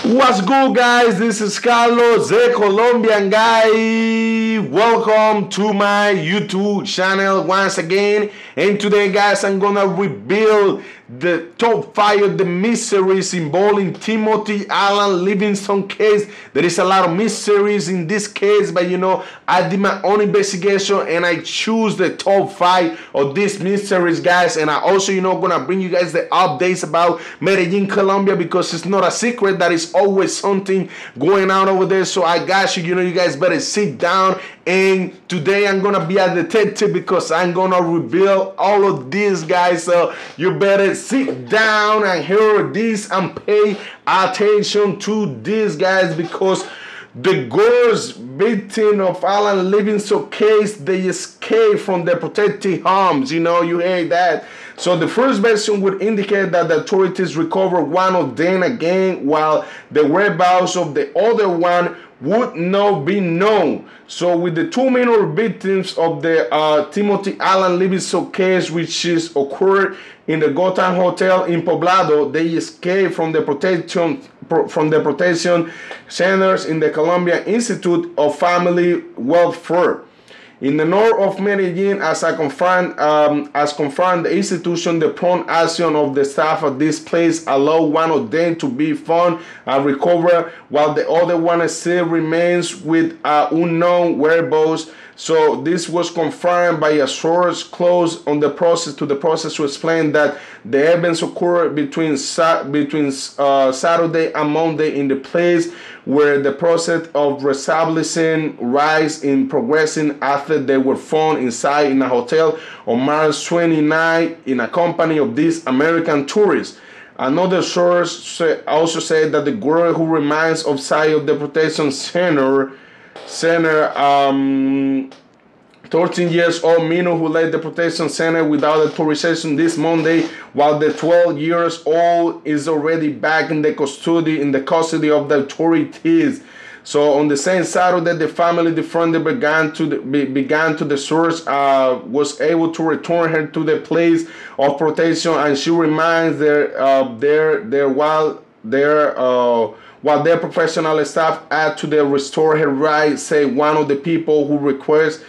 What's good, guys? This is Carlos, the Colombian guy. Welcome to my YouTube channel once again. And today, guys, I'm gonna reveal the top 5 of the mysteries involving Timothy Alan Livingston case. There is a lot of mysteries in this case, but I did my own investigation and I choose the top 5 of these mysteries, guys. And I also, gonna bring you guys the updates about Medellin, Colombia, because it's not a secret that it's always something going on over there. So I got you. You guys better sit down. And today I'm gonna be a detective because I'm gonna reveal all of this, guys. So you better sit down and hear this and pay attention to this, guys, because the girls victim of Alan Livingston case, they escaped from the protected homes. You heard that. So the first version would indicate that the authorities recovered one of them again, while the whereabouts of the other one would not be known. So with the 2 minor victims of the Timothy Alan Livingston case, which is occurred in the Gotham Hotel in Poblado, they escaped from the protection centers in the Colombia Institute of Family Welfare. In the north of Medellin, as confirmed the institution, the prompt action of the staff of this place allowed one of them to be found and recovered, while the other one still remains with unknown whereabouts. So this was confirmed by a source close on the process to explain that the events occurred between Saturday and Monday in the place where the process of reestablishing rights in progressing after they were found inside in a hotel on March 29 in a company of these American tourists. Another source also said that the girl who remains outside of the protection center 13 years old Mino, who left the protection center without authorization this Monday, while the 12 years old is already back in the custody of the authorities. So on the same Saturday, the family defender began to the source was able to return her to the place of protection, and she remains there while their professional staff add to the restore her rights. Say one of the people who request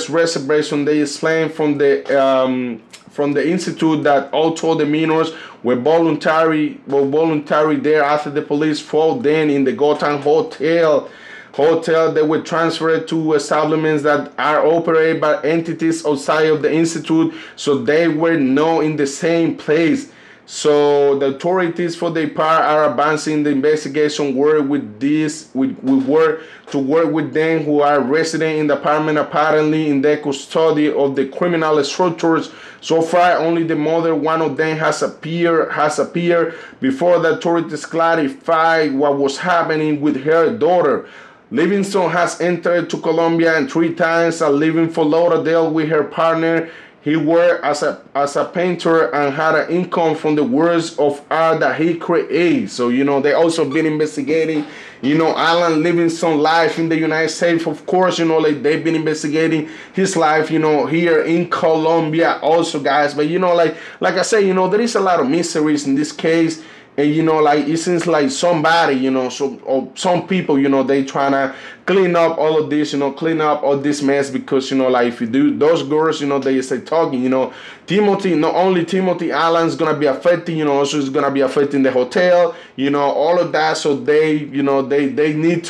reservation. They explained from the institute that all told the minors were voluntary there after the police found them in the Gotham Hotel. They were transferred to establishments that are operated by entities outside of the institute, so they were not in the same place. So the authorities, for their part, are advancing the investigation work with to work with them who are resident in the apartment, apparently in the custody of the criminal structures. So far, only the mother, one of them, has appeared before the authorities clarified what was happening with her daughter. Livingston has entered to Colombia 3 times and living in Fort Lauderdale with her partner. He worked as a painter and had an income from the works of art that he created. So, they also been investigating, Alan Livingston's life in the United States. Of course, they've been investigating his life, here in Colombia also, guys. But, like I say, there is a lot of mysteries in this case. And, it seems like somebody, or some people, they trying to clean up all of this, clean up all this mess, because, if you do, those girls, they start talking, Timothy, not only Timothy Allen's going to be affected, also is going to be affecting the hotel, all of that. So they, they need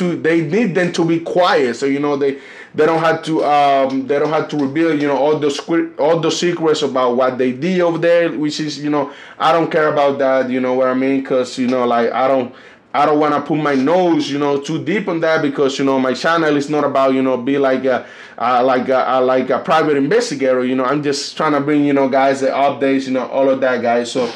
them to be quiet. So, they don't have to reveal, all the secrets about what they did over there, which is, I don't care about that, what I mean, because, I don't want to put my nose, too deep on that, because, my channel is not about, be like a private investigator. I'm just trying to bring, guys, the updates, all of that, guys. So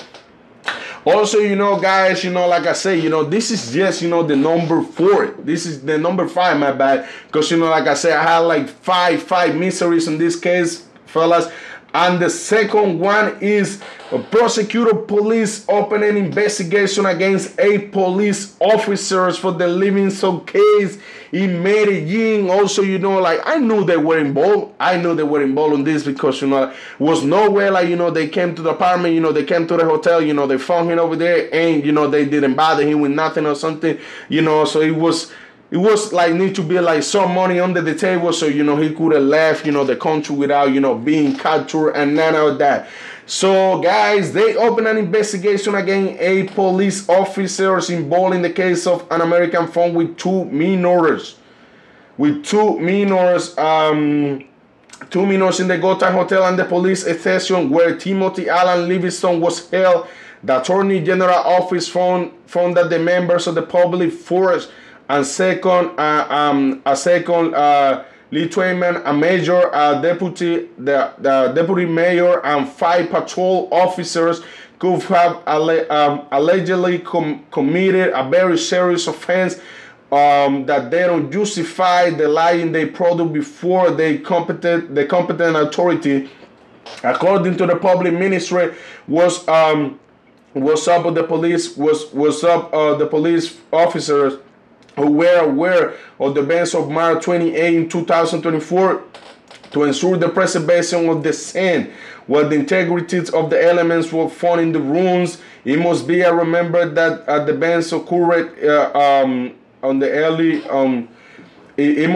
also, guys, like I say, this is just, the number 4. This is the number 5, my bad. Because, like I say, I had like five mysteries in this case, fellas. And the second one is prosecutor police open an investigation against 8 police officers for the Livingston case in Medellin. Also, you know, like, I knew they were involved. I knew they were involved in this because, you know, was nowhere like, you know, they came to the apartment, you know, they came to the hotel, you know, they found him over there and, you know, they didn't bother him with nothing or something, you know, so it was like need to be like some money under the table so, you know, he could have left, you know, the country without, you know, being captured and none of that. So, guys, they opened an investigation against 8 police officers involved in the case of an American phone with 2 minors. Two minors in the Gotham Hotel and the police station where Timothy Allen Livingston was held. The Attorney General office found that the members of the public force and lieutenant, a major, deputy, the deputy mayor, and 5 patrol officers could have allegedly committed a very serious offense that they don't justify the lying they produce before the competent authority. According to the public ministry, was up with the police the police officers who were aware of the events of March 28 in 2024 to ensure the preservation of the scene, while the integrity of the elements were found in the rooms. It must be remembered that the events occurred on the early it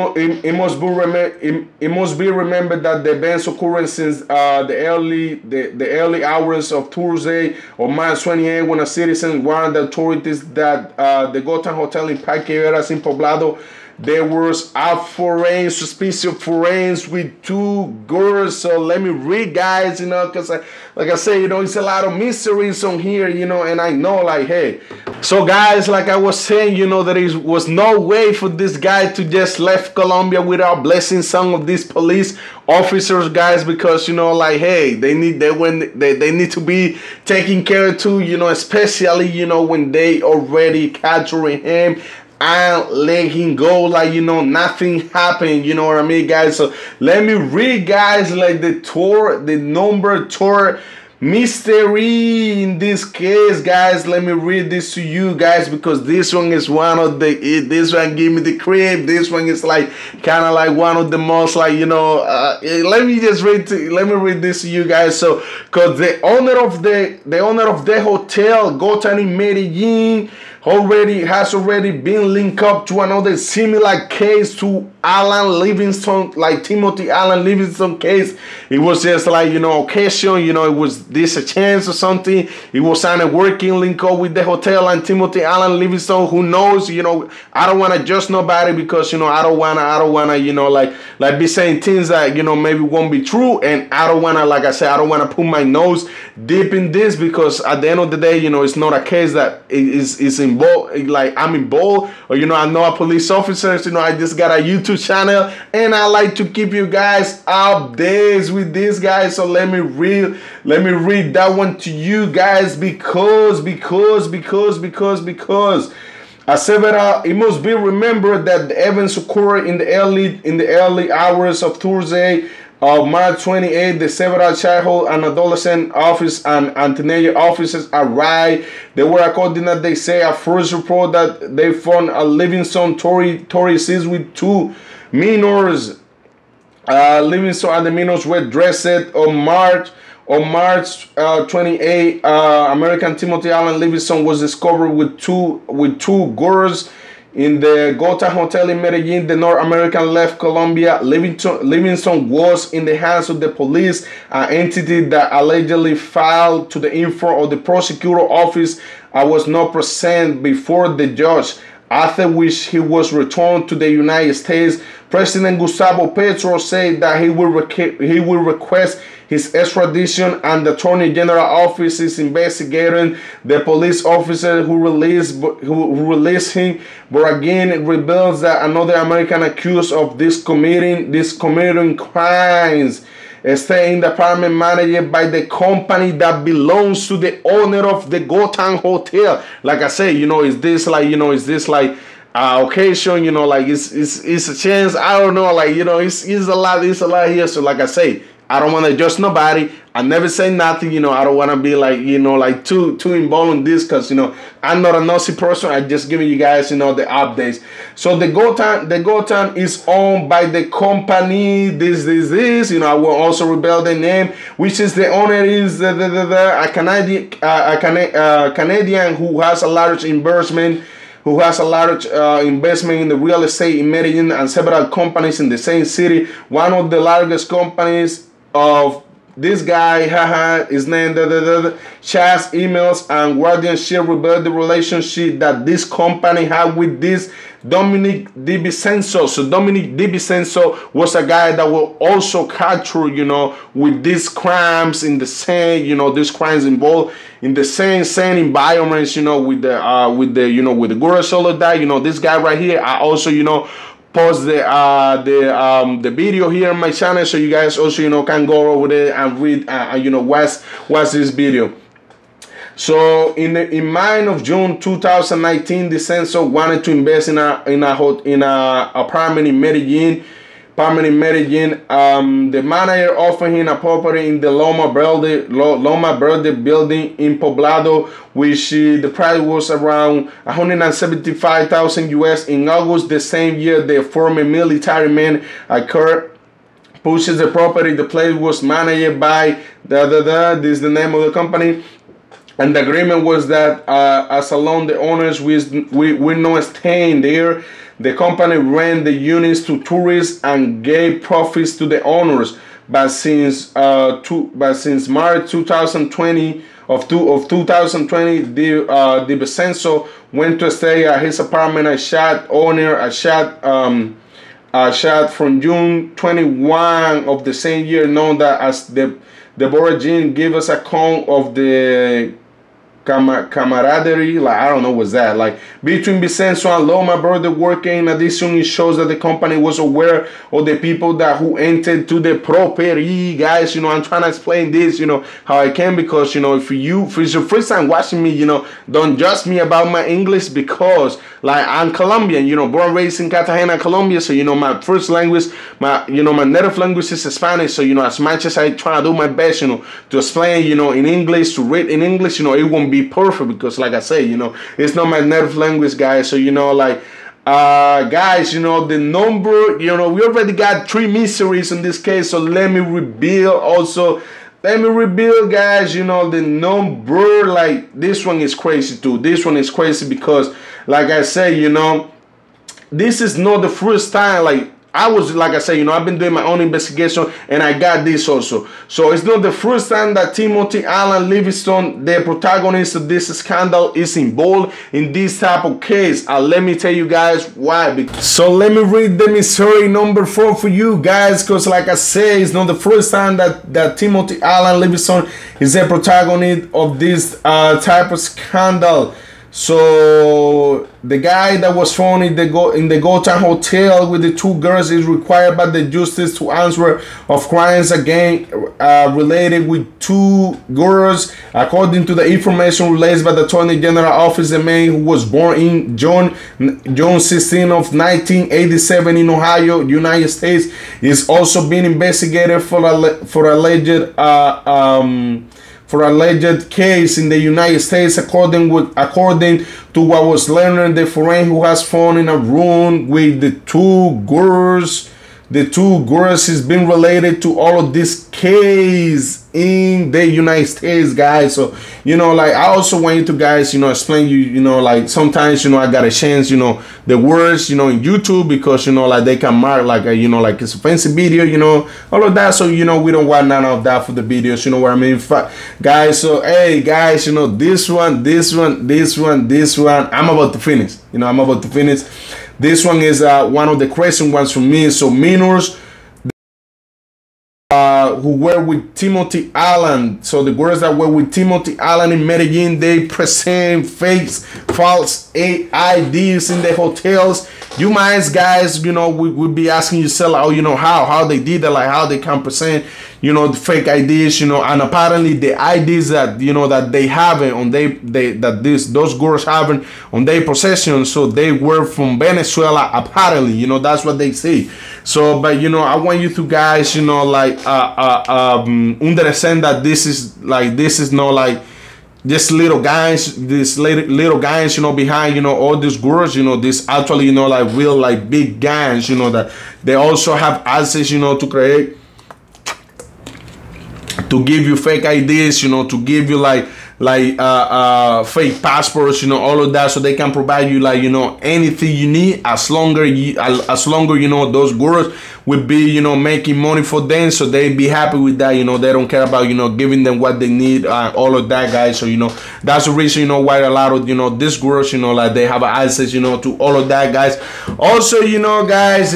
must be remembered that the events occurred since the early hours of Thursday or March 28 when a citizen warned the authorities that the Gotham Hotel in Parque Veras in Poblado there was a suspicious forensic with 2 girls. So let me read, guys, you know, because like I say, you know, it's a lot of mysteries on here, you know, and I know, like, hey. So, guys, like I was saying, you know, there was no way for this guy to just left Colombia without blessing some of these police officers, guys, because, you know, like, hey, they need to be taken care of too, you know, especially, you know, when they already capturing him and let him go, like, you know, nothing happened, you know what I mean, guys. So let me read, guys, like the number tour mystery in this case, guys. Let me read this to you guys because this one is one of this one give me the crib. This one is like kind of like one of the most, like, you know, let me read this to you guys. So because the owner of the hotel Gotham in Medellin has already been linked up to another similar case to Allen Livingston, like Timothy Allen Livingston case. It was just like, you know, occasion, you know, it was this a chance or something. It was on a working link up with the hotel and Timothy Allen Livingston. Who knows, you know, I don't want to judge nobody because, you know, I don't wanna, you know, like be saying things that, you know, maybe won't be true. And I don't wanna, like I said, I don't wanna put my nose deep in this because at the end of the day, you know, it's not a case that is involved, like I'm involved, or, you know, I know a police officer, you know, I just got a YouTube channel and I like to keep you guys updates with this, guys. So let me read that one to you guys because it must be remembered that the events occurred in the early hours of Thursday, March 28th. The several childhood and adolescent office and teenager officers arrived. They were, according that they say, a first report that they found a Livingston Tory seats with 2 minors. Livingston and the minors were dressed on March 28. American Timothy Allen Livingston was discovered with two girls in the Gotham Hotel in Medellin. The North American left Colombia. Livingston was in the hands of the police, an entity that allegedly filed to the info of the prosecutor office. I was not present before the judge, after which he was returned to the United States. President Gustavo Petro said that he will request his extradition, and the Attorney General office is investigating the police officer who released him, but again it reveals that another American accused of committing crimes staying the apartment managed by the company that belongs to the owner of the Gotham Hotel. Like I say, you know, is this like occasion, you know, like it's a chance, I don't know, like, you know, it's a lot here. So like I say, I don't want to judge nobody. I never say nothing, you know. I don't want to be like, you know, like too involved in this, because, you know, I'm not a nosy person. I just giving you guys, you know, the updates. So the Gotan is owned by the company this, you know. I will also reveal the name, which is the owner is a Canadian who has a large investment in the real estate in Medellin and several companies in the same city. One of the largest companies of this guy, his name, chats, emails, and guardianship revealed the relationship that this company had with this Dominic DiVincenzo. So Dominic DiVincenzo was a guy that will also capture, you know, with these crimes in the same, you know, these crimes involved in the same environments, you know, with the girls, all of that. You know, this guy right here, I also, you know, post the video here on my channel, so you guys also, you know, can go over there and read you know, watch this video. So in May of June 2019, DiVincenzo wanted to invest in a apartment in Medellin. The manager offered him a property in the Loma Verde building in Poblado, which the price was around 175,000 US. In August the same year, the former military man purchased the property. The place was managed by this is the name of the company. And the agreement was that as alone the owners we're not staying there. The company ran the units to tourists and gave profits to the owners. But since March 2020 of 2020, DiVincenzo went to stay at his apartment. A shot from June 21 of the same year, known that as the Boragin, gave us a account of the camaraderie, like I don't know what's that, like between Vincenzo and Loma Verde working. In addition, it shows that the company was aware of the people that who entered to the property. Guys, you know, I'm trying to explain this, you know, how I can, because, you know, if it's your first time watching me, you know, don't judge me about my English, because like I'm Colombian, you know, born raised in Cartagena, Colombia. So, you know, my first language, my native language is Spanish. So, you know, as much as I try to do my best, you know, to explain, you know, in English, to read in English, you know, it won't be perfect, because like I say, you know, it's not my native language, guys. So, you know, like guys, you know, the number, you know, we already got 3 mysteries in this case. So let me reveal, guys, you know, the number. Like this one is crazy too. This one is crazy because, like I say, you know, this is not the first time. Like I was, like I said, you know, I've been doing my own investigation, and I got this also. So it's not the first time that Timothy Allen Livingston, the protagonist of this scandal, is involved in this type of case. Let me tell you guys why. So let me read the mystery number 4 for you guys, because like I say, it's not the first time that Timothy Allen Livingston is the protagonist of this type of scandal. So the guy that was found in the Gotan hotel with the 2 girls is required by the justice to answer of crimes again related with 2 girls. According to the information released by the Attorney General Office, the man who was born in June 16 of 1987 in Ohio, United States, is also being investigated for alleged case in the United States. According to what was learned, the foreigner who has found in a room with the 2 girls. The 2 girls has been related to all of this case in the United States, guys. So, you know, like I also want you to guys, you know, explain you know, like sometimes, you know, I gotta change, you know, the words, you know, in YouTube, because, you know, like they can mark like a, you know, like it's offensive video, you know, all of that. So, you know, we don't want none of that for the videos, you know what I mean, guys. So hey guys, you know, this one, I'm about to finish, you know, This one is one of the crazy ones for me. So minors who were with Timothy Allen. So the girls that were with Timothy Allen in Medellin, they present false IDs in the hotels. You might, guys, you know, we would be asking yourself, oh, you know, how they did that, like how they can present, you know, the fake IDs, you know, and apparently the IDs that, you know, that they have on those girls having on their possession, so they were from Venezuela, apparently, you know, that's what they say. So, but, you know, I want you to guys, you know, like understand that this is not like just little guys, little guys, you know, behind, you know, all these girls, you know, this actually, you know, like real, like big guys, you know, that they also have access, you know, to create, to give you fake IDs, you know, to give you like fake passports, you know, all of that, so they can provide you like, you know, anything you need, as longer you know, those girls would be, you know, making money for them, so they be happy with that, you know. They don't care about, you know, giving them what they need, all of that, guys. So, you know, that's the reason, you know, why a lot of, you know, these girls, you know, like they have access, you know, to all of that, guys. Also, you know, guys,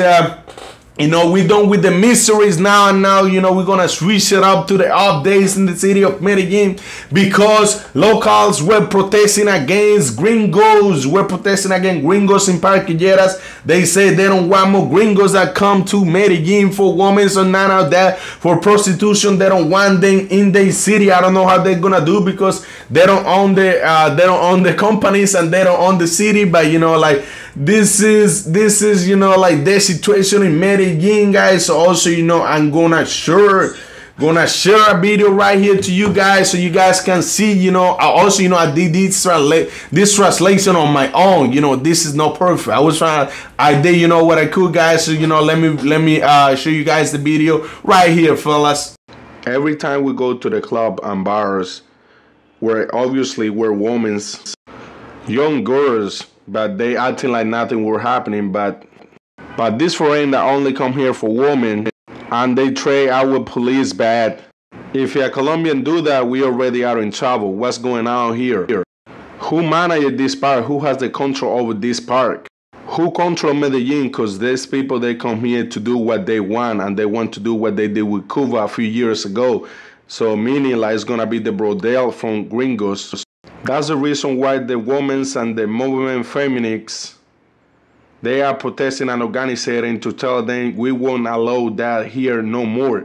you know, we done with the mysteries now, and now, you know, we're gonna switch it up to the updates in the city of Medellin, because locals were protesting against gringos. We're protesting against gringos in Parquilleras. They say they don't want more gringos that come to Medellin for women, so none of that for prostitution. They don't want them in the city. I don't know how they're gonna do, because they don't own the companies, and they don't own the city. But, you know, like, this is you know, like the situation in Medellin, guys. So also, you know, I'm gonna share a video right here to you guys, so you guys can see, you know. I did this translation on my own. You know, this is not perfect. I did, you know, what I could, guys. So, you know, let me show you guys the video right here, fellas. Every time we go to the club and bars, where obviously we're women's, young girls, but they acting like nothing were happening, but this foreign that only come here for women, and they trade our police bad. If a Colombian do that, we already are in trouble. What's going on here? Who manages this park? Who has the control over this park? Who control Medellin? Because there's people, they come here to do what they want, and they want to do what they did with Cuba a few years ago. So meaning like it's gonna be the brodel from gringos. That's the reason why the women's and the movement feminists, they are protesting and organizing to tell them we won't allow that here no more.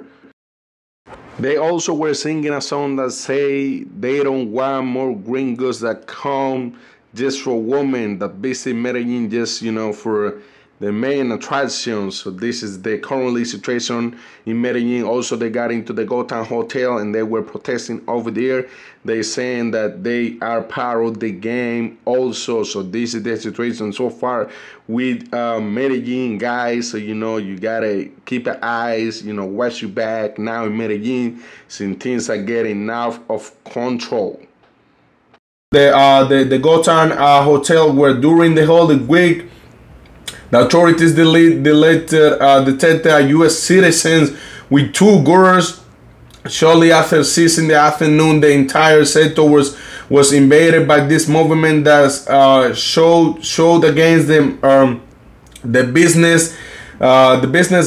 They also were singing a song that say they don't want more gringos that come just for women that visit Medellin, just, you know, for the main attractions. So this is the currently situation in Medellin. Also, they got into the Gotham Hotel and they were protesting over there. They saying that they are part of the game also. So this is the situation so far with Medellin, guys. So, you know, you gotta keep your eyes, you know, watch your back now in Medellin, since things are getting out of control. The Gotham Hotel, where during the Holy Week, the authorities detected U.S. citizens with 2 girls. Shortly after 6 in the afternoon, the entire sector was invaded by this movement that showed against them the business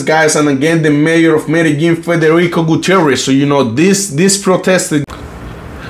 guys, and again the mayor of Medellin, Federico Gutierrez. So, you know, this protested.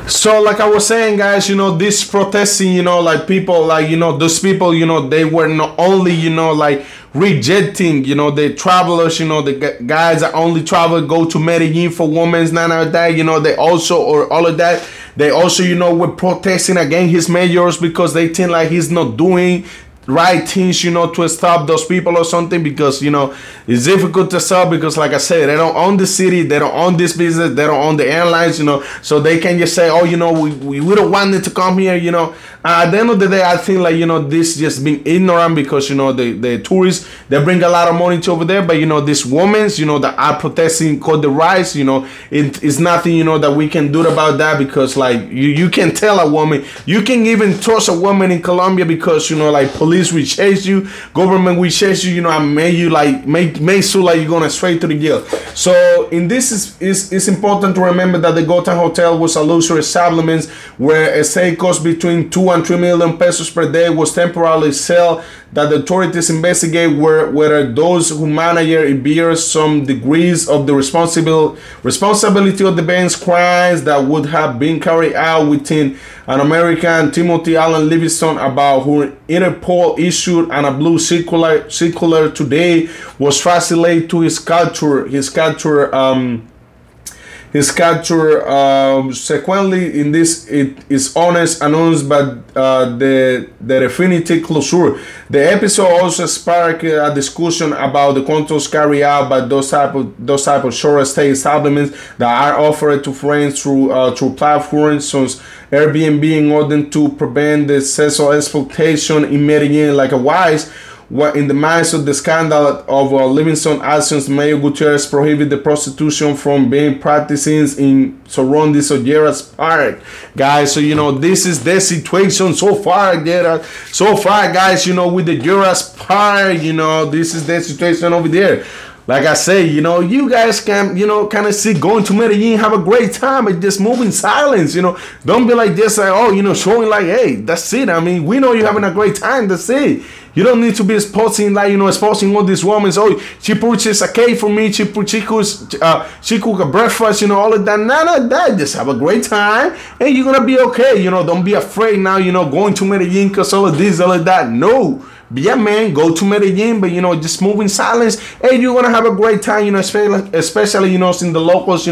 So, like I was saying, guys, you know, this protesting, you know, like people, like, you know, those people, you know, they were not only, you know, like rejecting, you know, the travelers, you know, the guys that only travel, go to Medellin for women's, none of that, you know, they also, or all of that, they also, you know, were protesting against his mayors, because they think like he's not doing right things, you know, to stop those people or something, because, you know, it's difficult to stop, because like I said, they don't own the city, they don't own this business, they don't own the airlines, you know, so they can just say, oh, you know, we don't want it to come here, you know. At the end of the day, I think like, you know, this just being ignorant, because, you know, the tourists, they bring a lot of money to over there, but, you know, these women, you know, that are protesting called the rights, you know, it's nothing, you know, that we can do about that, because like you can tell a woman, you can even trust a woman in Colombia, because, you know, like police will chase you, government will chase you, you know, and make you like make sure like you're going straight to the jail. So in this it's important to remember that the Gotham Hotel was a luxury establishment where a stay cost between 2 and 3 million pesos per day was temporarily sold. That the authorities investigate whether those who manage it bear some degrees of the responsibility of the bank's crimes that would have been carried out within an American, Timothy Allen Livingston, about who Interpol issued, and a blue circular today was translated to his capture his capture. Sequently, in this, it is announced by the definitive closure. The episode also sparked a discussion about the controls carried out by those type of short stay establishments that are offered to friends through platforms such as Airbnb in order to prevent the sexual exploitation in Medellin. Likewise, in the midst of the scandal of Livingston actions, Mayor Gutierrez prohibited the prostitution from being practiced in surroundings of Yachts Park. Guys, so this is the situation so far, guys, with the Yachts Park, this is the situation over there. Like I say, you guys can, kind of see going to Medellin, have a great time, but just move in silence, Don't be like this, showing like, hey, that's it. I mean, we know you're having a great time, that's it. You don't need to be exposing, exposing all these women. Oh, she purchased a cake for me, she cooked a breakfast, all of that. None of that. Just have a great time, and you're going to be okay. Don't be afraid now, going to Medellin because all of this, all of that. No. Yeah, man, go to Medellin, but just move in silence, and you're gonna have a great time, especially seeing the locals,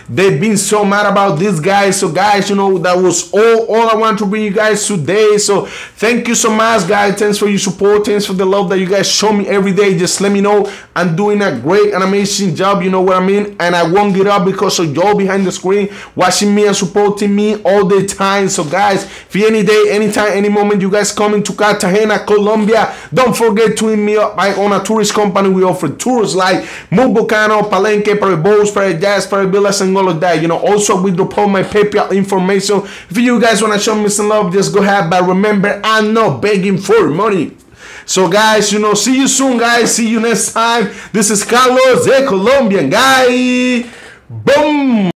they've been so mad about this guy. So guys, that was all I want to bring you guys today. So thank you so much, guys. Thanks for your support, thanks for the love that you guys show me every day. Just let me know I'm doing a great and amazing job, you know what I mean, and I won't get up because of y'all behind the screen watching me and supporting me all the time. So guys, if any day, anytime, any moment you guys coming to Cartagena, Colombia, don't forget to hit me up. I own a tourist company. We offer tours like Volcano, Palenque, para boats, para Yachts, para villas, and all of that. Also we drop all my PayPal information. If you guys want to show me some love, just go ahead. But remember, I'm not begging for money. So guys, see you soon, guys. See you next time. This is Carlos, the Colombian guy. Boom.